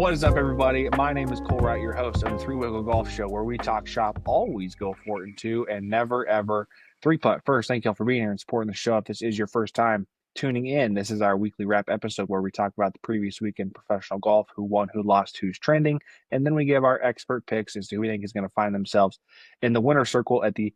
What is up, everybody? My name is Cole Wright, your host of the Three Wiggle Golf Show, where we talk shop, always go for it in two, and never, ever three putt. First, thank y'all for being here and supporting the show. If this is your first time tuning in, this is our weekly wrap episode where we talk about the previous week in professional golf, who won, who lost, who's trending, and then we give our expert picks as to who we think is going to find themselves in the winner circle at the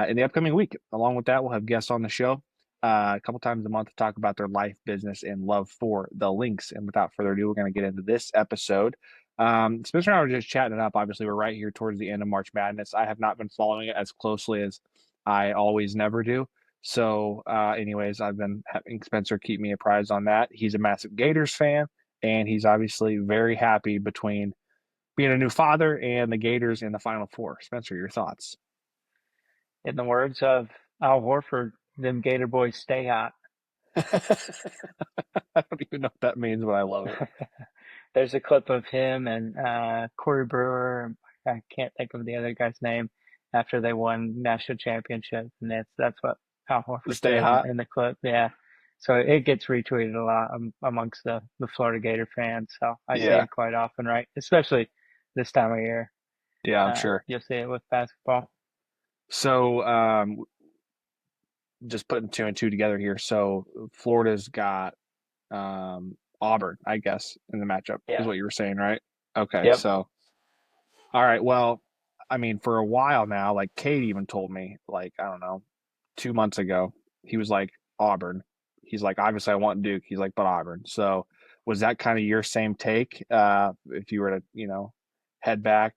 in the upcoming week. Along with that, we'll have guests on the show a couple times a month to talk about their life, business, and love for the links. And without further ado, we're going to get into this episode. Spencer and I were just chatting it up. Obviously, we're right here towards the end of March Madness. I have not been following it as closely as I always never do. So, anyways, I've been having Spencer keep me apprised on that. He's a massive Gators fan, and he's obviously very happy between being a new father and the Gators in the Final Four. Spencer, your thoughts? In the words of Al Horford, them Gator boys stay hot. I don't even know what that means, but I love it. There's a clip of him and Corey Brewer. I can't think of the other guy's name after they won national championship, and that's what Al Horford Stay said hot. in the clip. Yeah, so it gets retweeted a lot amongst the Florida Gator fans. So I see it quite often, right? Especially this time of year. Yeah, I'm sure. You'll see it with basketball. So, just putting two and two together here. So Florida's got Auburn, I guess, in the matchup is what you were saying, right? Okay. Yep. So, all right. Well, I mean, for a while now, like Kate even told me, like, I don't know, 2 months ago, he was like, Auburn. He's like, obviously I want Duke. He's like, but Auburn. So was that kind of your same take? If you were to, head back,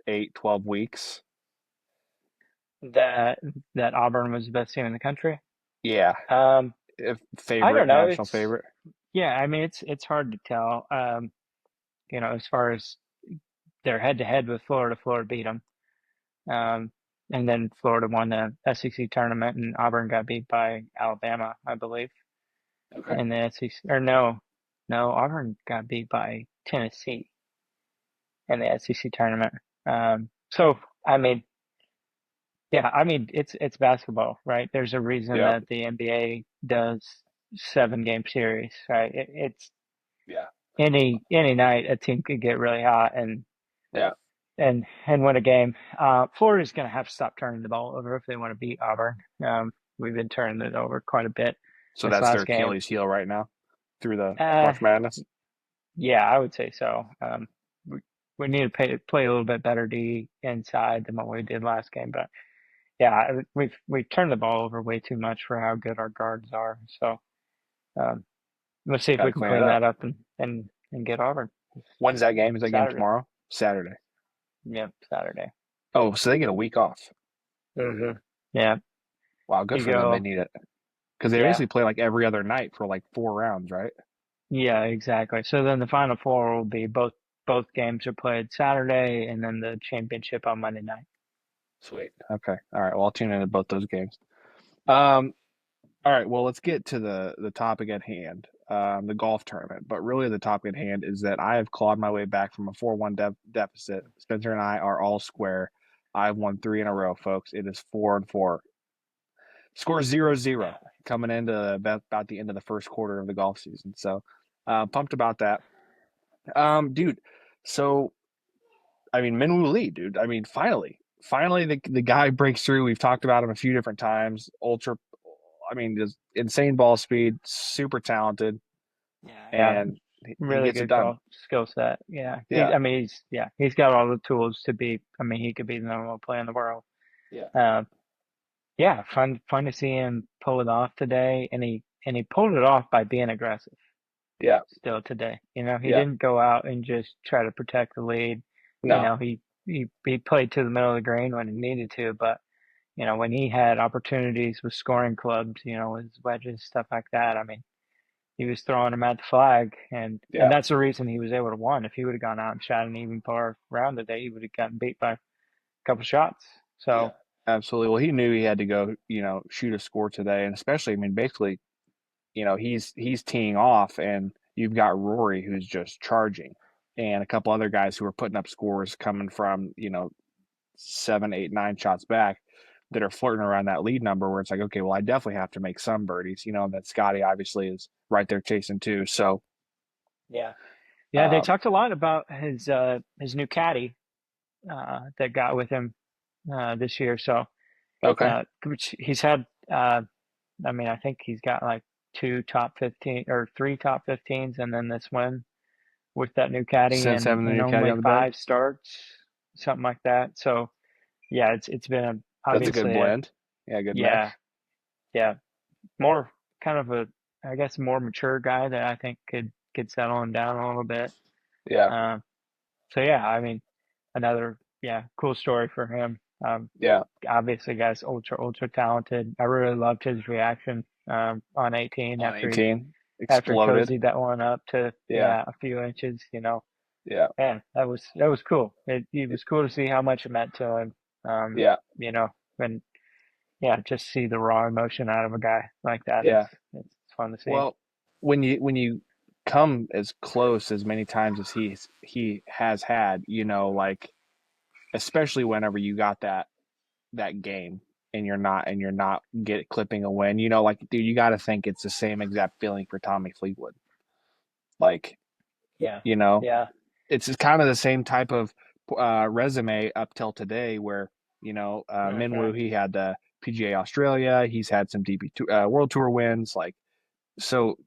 8, 12 weeks? That Auburn was the best team in the country. Yeah. Favorite, I don't know. national favorite. Yeah, I mean it's hard to tell. As far as their head-to-head with Florida, Florida beat them, and then Florida won the SEC tournament, and Auburn got beat by Alabama, I believe. Okay. And the SEC, or no, Auburn got beat by Tennessee in the SEC tournament. So I mean. Yeah, I mean it's basketball, right? There's a reason that the NBA does 7-game series, right? It's any night a team could get really hot and win a game. Florida's going to have to stop turning the ball over if they want to beat Auburn. We've been turning it over quite a bit. So that's their Achilles heel right now through the March Madness. Yeah, I would say so. We need to play a little bit better D inside than what we did last game, but. Yeah, we've turned the ball over way too much for how good our guards are. So let's see if we can clean that up and get Auburn. When's that game? Is that game tomorrow? Saturday. Yep, Saturday. Oh, so they get a week off. Mm-hmm. Yeah. Wow, good for them. They need it because they basically play like every other night for like 4 rounds, right? Yeah, exactly. So then the Final Four will be both games are played Saturday, and then the championship on Monday night. Sweet. Okay. All right. Well, I'll tune into both those games. All right. Well, let's get to the topic at hand, the golf tournament. But really, the topic at hand is that I have clawed my way back from a 4-1 deficit. Spencer and I are all square. I've won 3 in a row, folks. It is 4-4. Score 0-0 coming into about the end of the first quarter of the golf season. So, pumped about that. Dude. So, I mean, Minwoo Lee, dude. I mean, finally, the guy breaks through. We've talked about him a few different times. Just insane ball speed, super talented. Yeah, and really good skill set. Yeah. He's got all the tools to be. I mean, he could be the number 1 player in the world. Yeah. Fun to see him pull it off today, and he pulled it off by being aggressive. Yeah. Still today, he didn't go out and just try to protect the lead. No. He played to the middle of the green when he needed to, but when he had opportunities with scoring clubs, with wedges, stuff like that, I mean, he was throwing them at the flag, and that's the reason he was able to win. If he would have gone out and shot an even par round today, he would have gotten beat by a couple shots. So absolutely. Well, he knew he had to go, shoot a score today, and especially, I mean, basically, he's teeing off, and you've got Rory who's just charging. And a couple other guys who are putting up scores coming from, 7, 8, 9 shots back that are flirting around that lead number where it's like, okay, well, I definitely have to make some birdies, and that Scottie obviously is right there chasing too. So, yeah. Yeah, they talked a lot about his new caddy that got with him this year. So Okay. which he's had. I mean, I think he's got like two top 15 or three top 15s, and then this one with that new caddy, Since having the and new caddy only on the bag, five starts, something like that. So yeah, it's been that's a good obviously blend. Yeah, good mix. yeah, yeah, more kind of a, I guess, more mature guy that I think could settle him down a little bit. Yeah, Um, so yeah, I mean, another cool story for him. yeah. Obviously, guy's ultra talented. I really loved his reaction on 18 On after he 18, exploded. cozied that one up to Yeah, a few inches. yeah, Man, that was cool. It was cool to see how much it meant to him. Um, yeah, and yeah, just see the raw emotion out of a guy like that. yeah. It's fun to see. Well, when you come as close as many times as he has had, like especially whenever you got that game and you're not get clipping a win, like dude, you got to think it's the same exact feeling for Tommy Fleetwood. Like, Yeah, you know, yeah, it's kind of the same type of resume up till today where, hmm Minwoo, he had the PGA Australia, he's had some World Tour wins, like so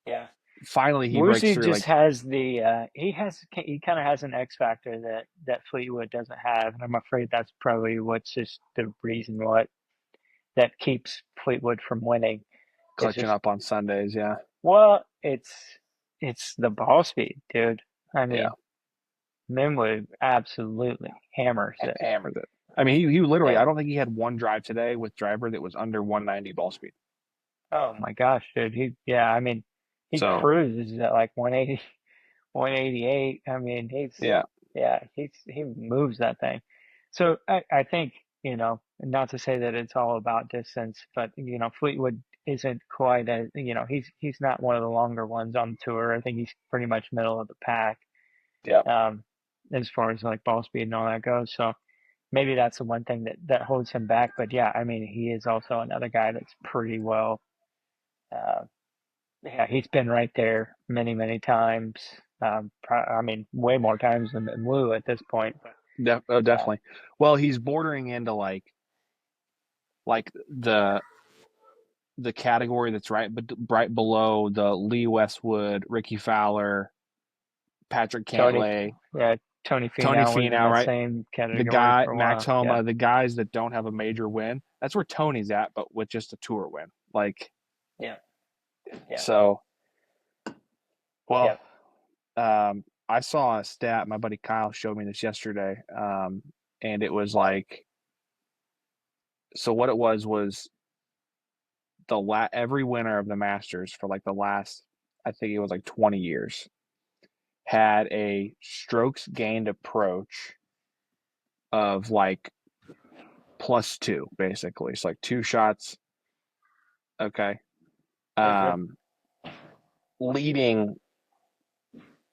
yeah. finally he breaks Woozy through just like has he kind of has an X factor that Fleetwood doesn't have, and I'm afraid that's probably what's just the reason what that keeps Fleetwood from winning. It's clutching just up on Sundays. Yeah, well, it's the ball speed, dude. I yeah, mean, Minwoo absolutely hammers it, hammers it. I mean, he literally, I and don't think he had one drive today with driver that was under 190 ball speed. oh my gosh, dude, I mean, he So cruises at like 180, 188. I mean, yeah, he moves that thing. So I think, not to say that it's all about distance, but Fleetwood isn't quite as, he's not one of the longer ones on the tour. I think he's pretty much middle of the pack, yeah, um, as far as like ball speed and all that goes. So maybe that's the one thing that holds him back. But yeah, I mean, he is also another guy that's pretty well, uh, yeah, he's been right there many times. I mean, way more times than Wu at this point. But uh, definitely. Well, he's bordering into like the category that's right below the Lee Westwood, Ricky Fowler, Patrick Tony, Cantlay, yeah, Tony Tony Finau was in Finau, that right? same The category guy for a Max while. Yeah, Homa, the guys that don't have a major win. That's where Tony's at, but with just a tour win. Like yeah, yeah, so. Well, yeah. I saw a stat. My buddy Kyle showed me this yesterday, and it was like so. What it was every winner of the Masters for like the last, I think it was like 20 years, had a strokes gained approach of like +2, basically. It's like two shots. Okay. hmm Um, Leading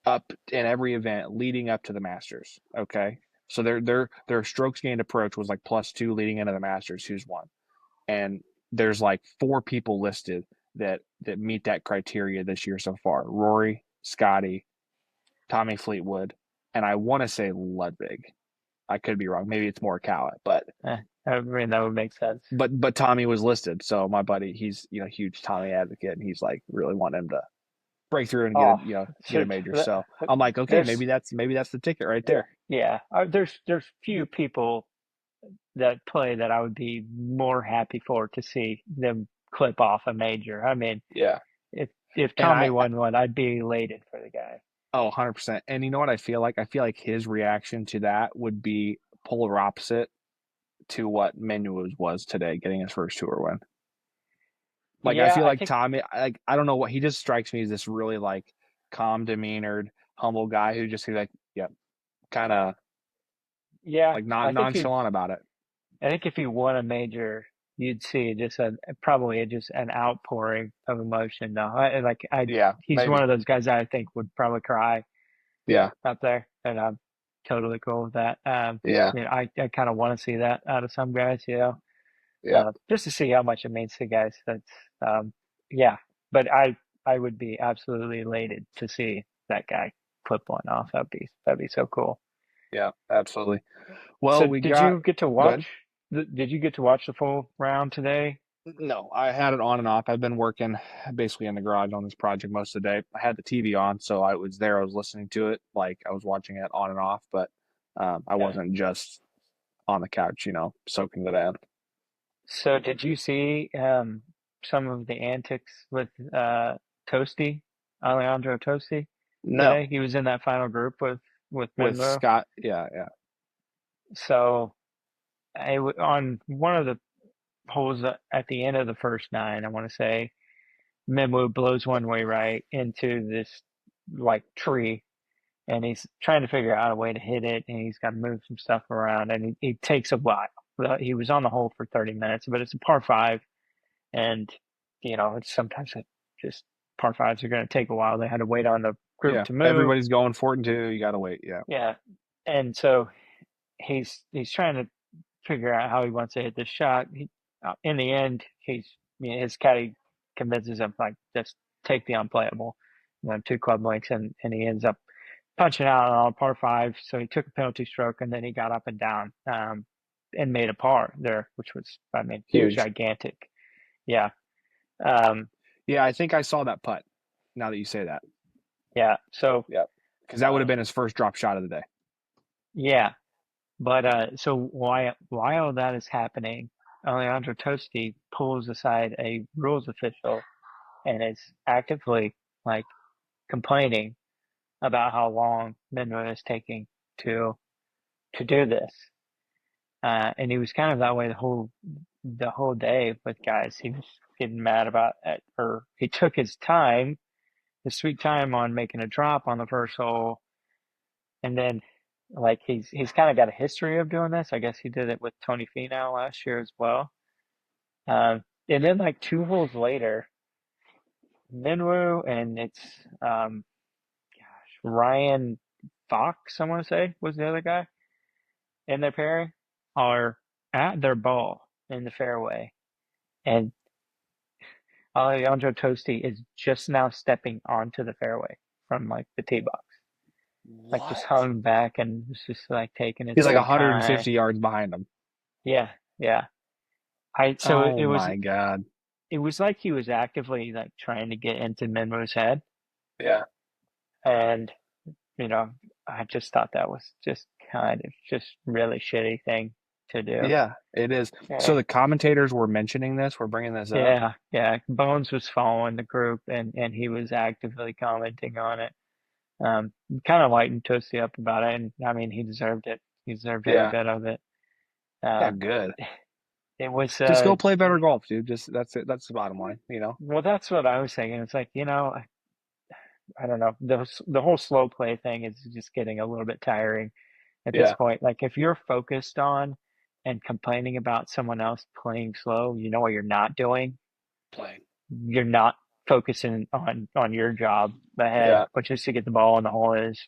up in every event leading up to the Masters. Okay. So their strokes gained approach was like +2 leading into the Masters. Who's won? And there's like four people listed that meet that criteria this year so far: Rory, Scottie, Tommy Fleetwood, and I want to say Ludwig. I could be wrong. Maybe it's more Cowett, but I mean, that would make sense. but Tommy was listed. So my buddy, he's huge Tommy advocate, and he's like really wanting him to break through and get Oh, get a shoot. major. So I'm like, okay, There's maybe that's the ticket right there. yeah, there's few people that play that I would be more happy for to see them clip off a major. I mean, Yeah. if And Tommy won one, I'd be elated for the guy. 100%. And you know what I feel like? I feel like his reaction to that would be polar opposite to what Menu's was today, getting his first tour win. Like I Yeah, feel I like think Tommy, like I don't know what he just strikes me as this really like calm demeanored, humble guy who just like, yeah, kind of yeah, like not nonchalant about it. I think if he won a major, you'd see just probably just an outpouring of emotion. No, Yeah, he's one maybe. of those guys that I think would probably cry Yeah, out there, and I'm totally cool with that. yeah, I kind of want to see that out of some guys, yeah, just to see how much it means to guys. Um, yeah, but I would be absolutely elated to see. that guy clip one off. That'd be so cool. Yeah, absolutely. So Well, we did got you get to good. watch did you get to watch the full round today? No, I had it on and off. I've been working basically in the garage on this project most of the day. I had the TV on, so I was there. I was listening to it, like I was watching it on and off, but I Yeah. wasn't just on the couch, soaking it in. So did you see some of the antics with Toasty, Alejandro Toasty No, today? He was in that final group with with Menlo. Scott. Yeah, yeah, So on one of the holes at the end of the first nine, I want to say, Menlo blows one way right into this like tree, and he's trying to figure out a way to hit it, and he's got to move some stuff around, and he takes a while. He was on the hole for 30 minutes, but it's a par five. And it's sometimes just par fives are going to take a while. They had to wait on the group yeah. to move. Everybody's going for it too. You got to wait. Yeah, Yeah, and so he's trying to figure out how he wants to hit this shot. In the end, his caddy convinces him like just take the unplayable, 2 club links, and he ends up punching out on a par five. So he took a penalty stroke, and then he got up and down, and made a par there, which was, I mean, huge. gigantic. Yeah. Um, Yeah, I think I saw that putt. Now that you say that, yeah. So, yeah, because that would have um, been his first drop shot of the day. yeah. But so while that is happening, Alejandro Tosti pulls aside a rules official and is actively like complaining about how long Minwoo is taking to to do this. And he was kind of that way the whole day with guys. He was getting mad about it, or he took his sweet time on making a drop on the first hole. And then, like, he's kind of got a history of doing this. I guess he did it with Tony Finau last year as well. And then, like 2 holes later, Minwoo and it's Ryan Fox, I want to say, was the other guy in their pairing, are at their ball in the fairway, and Alejandro Tosti is just now stepping onto the fairway from like the tee box, like just What? hung back and was just like taking his He's like sweet time. 150 yards behind him. Yeah, yeah. I so Oh my God. it was like he was actively like trying to get into Minmo's head, Yeah. and you know, I just thought that was just kind of just really shitty thing to do. Yeah, it is. So Yeah, the commentators were mentioning this, we're bringing this up. yeah, yeah. Bones was following the group, and he was actively commenting on it. Kind of lightened Toasty up about it, and I mean, he deserved it. He deserved every Yeah. bit of it. Yeah, Um, good. it was Just go play better golf, dude. Just that's it. That's the bottom line. well, that's what I was thinking. It's like, I don't know. The whole slow play thing is just getting a little bit tiring at this Yeah. point. Like if you're focused on and complaining about someone else playing slow, you know what you're not doing? Playing. You're not focusing on your job ahead, Yeah. which is to get the ball in the hole as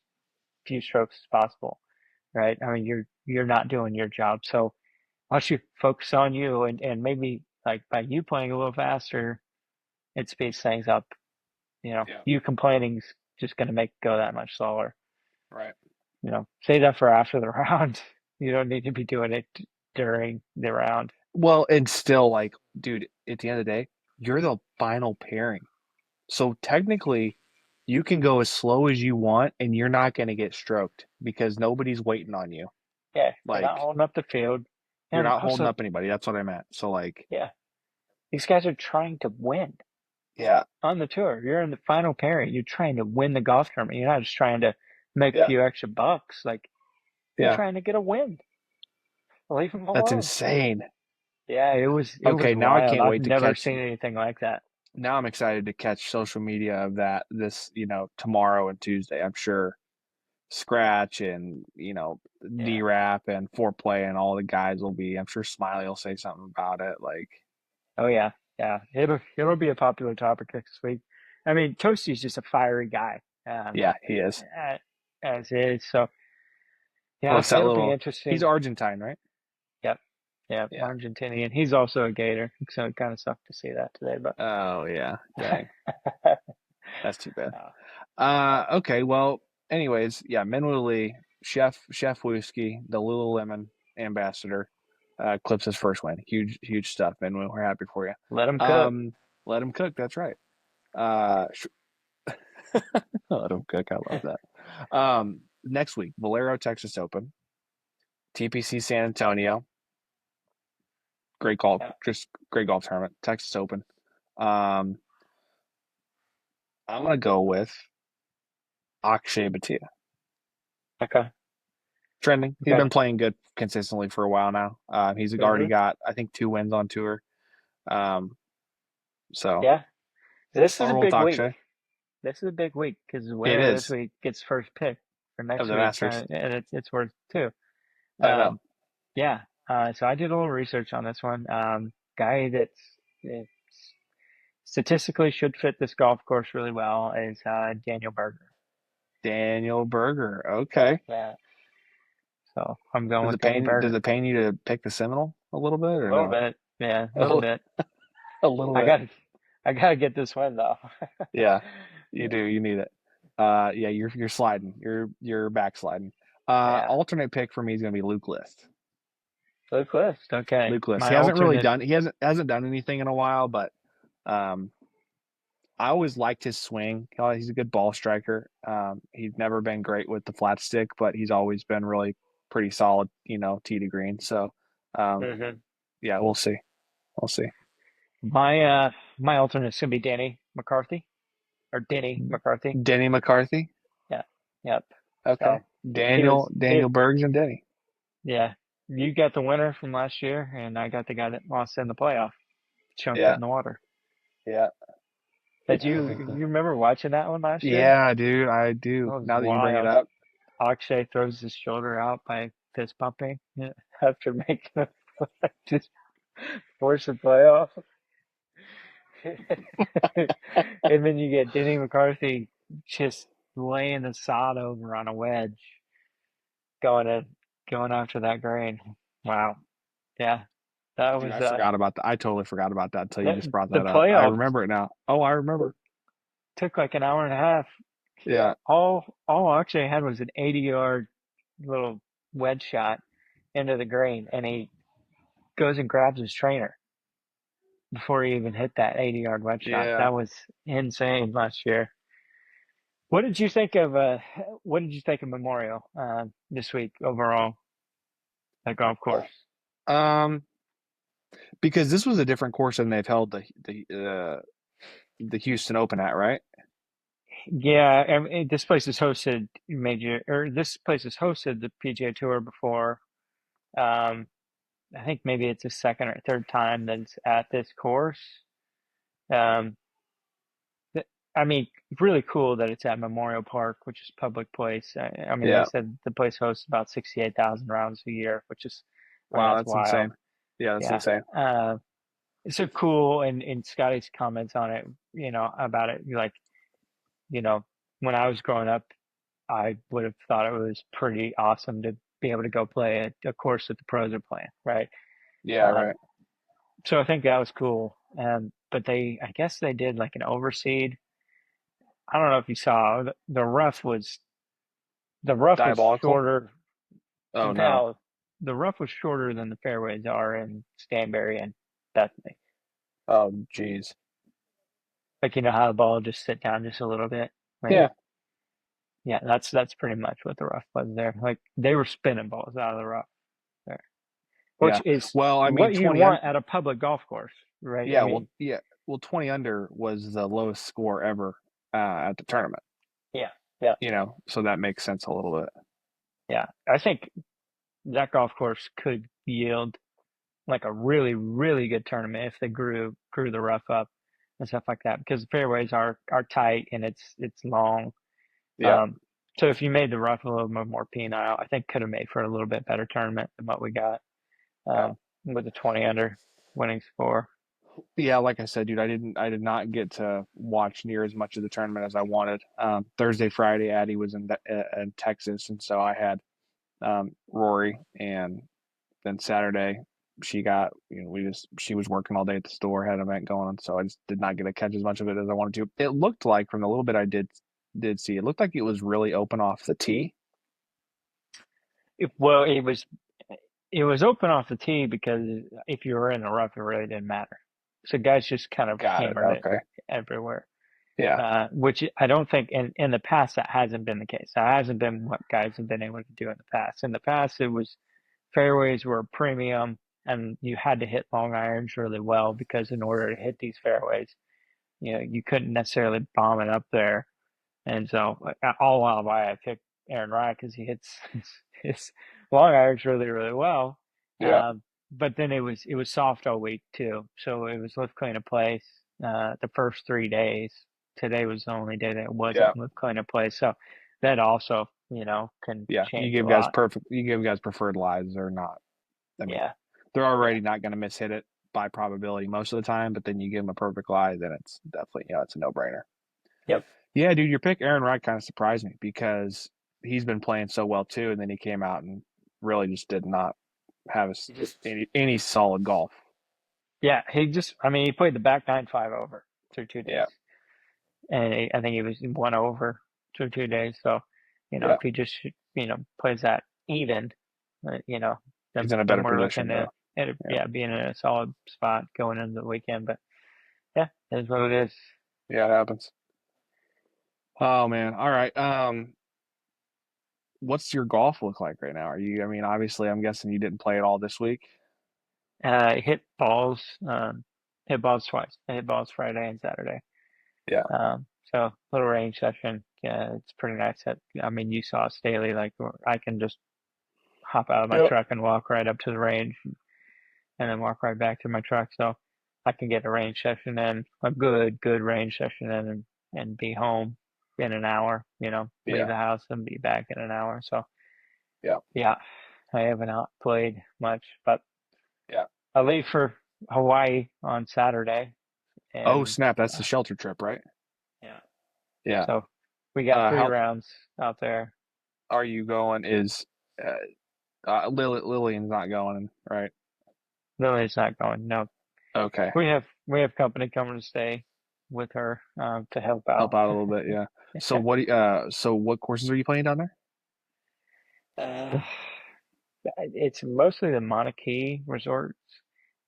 few strokes as possible, right? I mean, you're not doing your job. So why don't you focus on you and maybe like by you playing a little faster, it speeds things up. Yeah. You complaining's just going to make it go that much slower. Right. Save that for after the round. You don't need to be doing it during the round. Well, and still like, dude, at the end of the day, you're the final pairing. So technically, you can go as slow as you want and you're not going to get stroked because nobody's waiting on you. Yeah, you're not Like, holding up the field. you're And not holding also, up anybody. That's what I meant. So like, yeah, these guys are trying to win yeah. on the tour. You're in the final pairing. You're trying to win the golf tournament. You're not just trying to make a Yeah. few extra bucks. Like, you're Yeah. trying to get a win. Leave them That's alone. insane. Yeah, it was Okay, now I wild. can't I've wait to never catch. seen anything like that. Now I'm excited to catch social media of that tomorrow and Tuesday. I'm sure Scratch and Yeah. D-Rap and Foreplay and all the guys will be. I'm sure Smiley will say something about it. Like, Oh yeah. Yeah. It'll be a popular topic next week. I mean, Toasty's just a fiery guy. yeah, he is. As is. So yeah, What's that it'll be little? He's interesting. Argentine, right? Yep. Yep. Yeah. Argentinian. He's also a Gator. So it kind of sucked to see that today, but Oh yeah. Dang, that's too bad. uh, Okay. Well, anyways, yeah, Minwoo Lee, Chef Whiskey, the Lululemon ambassador, clips his first win. Huge stuff, Minwoo. We're happy for you. Let them cook. Um, let him cook. That's right. Uh, let him cook. I love that. Next week, Valero Texas Open, TPC San Antonio. Great golf, Yeah. just great golf tournament. Texas Open. Um, I'm gonna go with Akshay Bhatia. Okay. Trending. He's Okay. been playing good consistently for a while now. He's already Hmm. got, I think, 2 wins on tour. Um, so Yeah. This is I'll a roll with big week. Akshay. This is a big week because the It winner this is week gets first pick for of next the week, Masters. and it's worth two. I know. Um, yeah. So I did a little research on this one. Guy that's uh, statistically should fit this golf course really well is Daniel Berger. Daniel Berger. Okay. Yeah. So I'm going with Danny Does Berger. it pain you to pick the Seminole a little bit A or little no? bit. Yeah, a A little little, bit. a little I bit. got I gotta get this win though. Yeah, you Yeah. do. You need it. Yeah, you're sliding. You're backsliding. Yeah. Alternate pick for me is gonna be Luke List. Luke List. Okay. Luke List. My He hasn't really alternate. done. He hasn't done anything in a while, but um, I always liked his swing. He's a good ball striker. He's never been great with the flat stick, but he's always been really pretty solid. Tee to green. So, um, Mhm. yeah, we'll see. We'll see. My alternate is gonna be Danny McCarthy or Denny McCarthy. Denny McCarthy. Yeah. Yep. Okay. So he Daniel Bergs and Denny. yeah. You got the winner from last year, and I got the guy that lost in the playoff, chunked it Yeah. in the water. Yeah. Did you remember watching that one last year? Yeah, dude, I do. That was Now that you bring it wild. up. Akshay throws his shoulder out by fist pumping after making a just force a playoff. And then you get Denny McCarthy just laying the sod over on a wedge, going in, going after that green. Wow. Yeah. That Dude, was I forgot about that. I totally forgot about that until you just brought the that up. I playoff remember it now. Oh, I remember. took like an hour and a half. Yeah. All Akshay had was an 80-yard little wedge shot into the green, and he goes and grabs his trainer before he even hit that 80-yard wedge shot. Yeah. That was insane last year. What did you think of what did you think of Memorial this week overall at golf course? Um, because this was a different course than they've held the Houston Open at, right? Yeah, I mean, this place has hosted major or this place has hosted the PGA Tour before. Um, I think maybe it's the second or third time that it's at this course. Um, I mean, really cool that it's at Memorial Park, which is a public place. I mean, they Yeah. said the place hosts about 68,000 rounds a year, which is, I mean, Wow, that's that's wild. insane. Yeah, that's Yeah. insane. It's so cool. And in Scotty's comments on it, about it, like, you know, when I was growing up, I would have thought it was pretty awesome to be able to go play a course that the pros are playing, right? Yeah, Um, right. so I think that was cool. But I guess they did like an overseed. I don't know if you saw the rough was Diabolical. shorter. Oh no. Now the rough was shorter than the fairways are in Stanberry and Bethany. Oh geez. Like how the ball just sit down just a little bit. Like Yeah. yeah, that's pretty much what the rough was there. Like they were spinning balls out of the rough there, Yeah. which is Well, I mean, what you 20 want at a public golf course, right? I yeah, well, mean, yeah. Well, 20 under was the lowest score ever at the tournament. yeah, yeah, So that makes sense a little bit. yeah. I think that golf course could yield like a really, really good tournament if they grew the rough up and stuff like that because the fairways are tight and it's long. Yeah. Um, so if you made the rough a little bit more penile, I think could have made for a little bit better tournament than what we got Yeah. with the 20 under winning score. Yeah, like I said, dude, I did not get to watch near as much of the tournament as I wanted. Thursday, Friday, Addie was in Texas, and so I had Rory, and then Saturday she got she was working all day at the store, had an event going on, so I just did not get to catch as much of it as I wanted to. It looked like from the little bit I did did see. It looked like it was really open off the tee. Well, it was open off the tee because if you were in the rough, it really didn't matter. So guys just kind of Got it. hammered it Okay. everywhere. Yeah. Which I don't think in the past that hasn't been the case. That hasn't been what guys have been able to do in the past. In the past, it was fairways were premium, and you had to hit long irons really well because in order to hit these fairways, you couldn't necessarily bomb it up there. And so, all while why I picked Aaron Rai because he hits his long irons really, really well. Yeah. But then it was soft all week too, so it was lift clean of place the first 3 days. Today was the only day that it wasn't Yeah. lift clean of place, so that also can Yeah. change a lot. You give guys preferred lies or not. I mean, Yeah, they're yeah, already not going to mishit it by probability most of the time, but then you give them a perfect lie, then it's definitely, it's a no-brainer. yep. Yeah, dude, your pick, Aaron Wright, kind of surprised me because he's been playing so well too, and then he came out and really just did not have any solid golf. Yeah, he played the back 9-5 over through 2 days. Yeah, And I think he was 1 over through 2 days. So, yeah, if he just, plays that even, he's in a then better we're position looking though. at being in a solid spot going into the weekend. But yeah, it is what it is. Yeah, it happens. Oh man, all right. What's your golf look like right now? Are you? I mean, obviously, I'm guessing you didn't play it all this week. I hit balls twice. I hit balls Friday and Saturday. Yeah, So little range session. Yeah, it's pretty nice. I mean, you saw Staley, like I can just hop out of my yep. truck and walk right up to the range and then walk right back to my truck. So I can get a range session in, a good range session in, and be home in an hour, leave the house and be back in an hour. So Yeah, yeah, I haven't not played much, but yeah. I leave for Hawaii on Saturday. Oh And snap! That's the shelter trip, right? yeah, Yeah. so we got three How rounds out there. are you going? Is Lillian's not going, right? Lily's not going. No, Okay. we have company coming to stay with her to help out. Help out a little bit, yeah. So what courses are you playing down there? Uh, it's mostly the Mauna Kea resorts,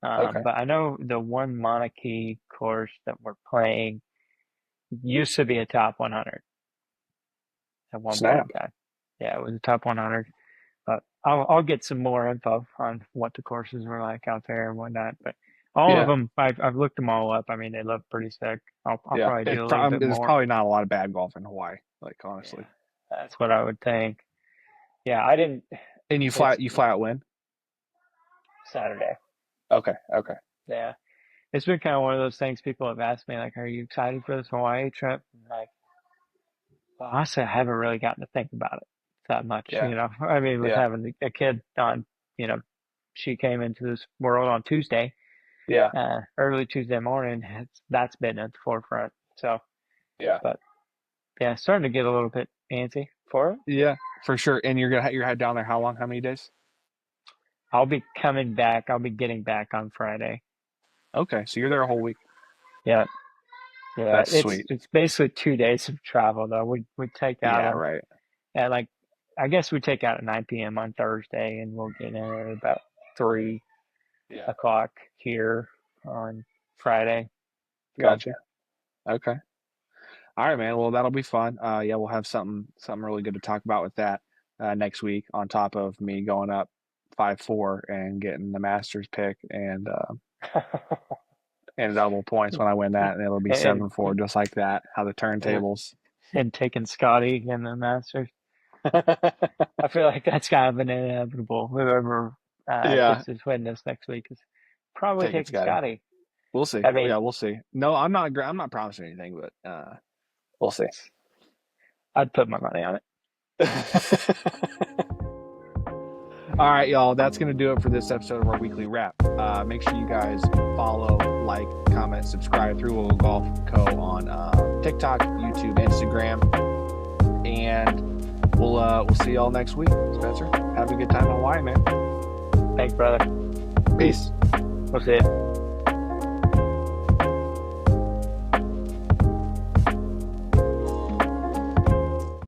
Okay. but I know the one Mauna Kea course that we're playing used to be a top 100 at one point Snap. in time. Yeah, it was a top 100. But I'll get some more info on what the courses were like out there and whatnot. But all of Yeah. them, I've looked them all up. I mean, they look pretty sick. I'll Yeah. probably do a little bit There's more. probably not a lot of bad golf in Hawaii, like honestly. Yeah, that's what I would think. Yeah, I didn't. And It's you fly out win? Saturday. Okay. Okay. Yeah, it's been kind of one of those things. People have asked me like, "Are you excited for this Hawaii trip?" And like, well, honestly, I haven't really gotten to think about it that much. Yeah. I mean, with Yeah. having a kid on, she came into this world on Tuesday, Yeah. early Tuesday morning. That's been at the forefront. So, Yeah. but yeah, starting to get a little bit antsy for it. Yeah, for sure. And you're head down there how long? How many days? I'll be coming back. I'll be getting back on Friday. Okay, so you're there a whole week. Yeah, yeah. That's It's sweet. it's basically 2 days of travel though. We take out Yeah, right. at like I guess we take out at 9 p.m. on Thursday, and we'll get in at about 3 Yeah. o'clock here on Friday. So, Gotcha. Okay. All right, man. Well, that'll be fun. Yeah, we'll have something really good to talk about with that next week. On top of me going up 5-4 and getting the Masters pick and double points when I win that, and it'll be and 7-4 just like that. How the turntables. and taking Scottie in the Masters. I feel like that's kind of an inevitable. Whoever Yeah, gets this win this next week is probably taking taking Scotty. Scottie. We'll see. I mean, Yeah, we'll see. No, I'm not promising anything, but we'll see. I'd put my money on it. All right, y'all. That's going to do it for this episode of our weekly wrap. Make sure you guys follow, like, comment, subscribe through Woodland Golf Co. on TikTok, YouTube, Instagram. And we'll see y'all next week. Spencer, have a good time in Hawaii, man. Thanks, brother. Peace. We'll see you.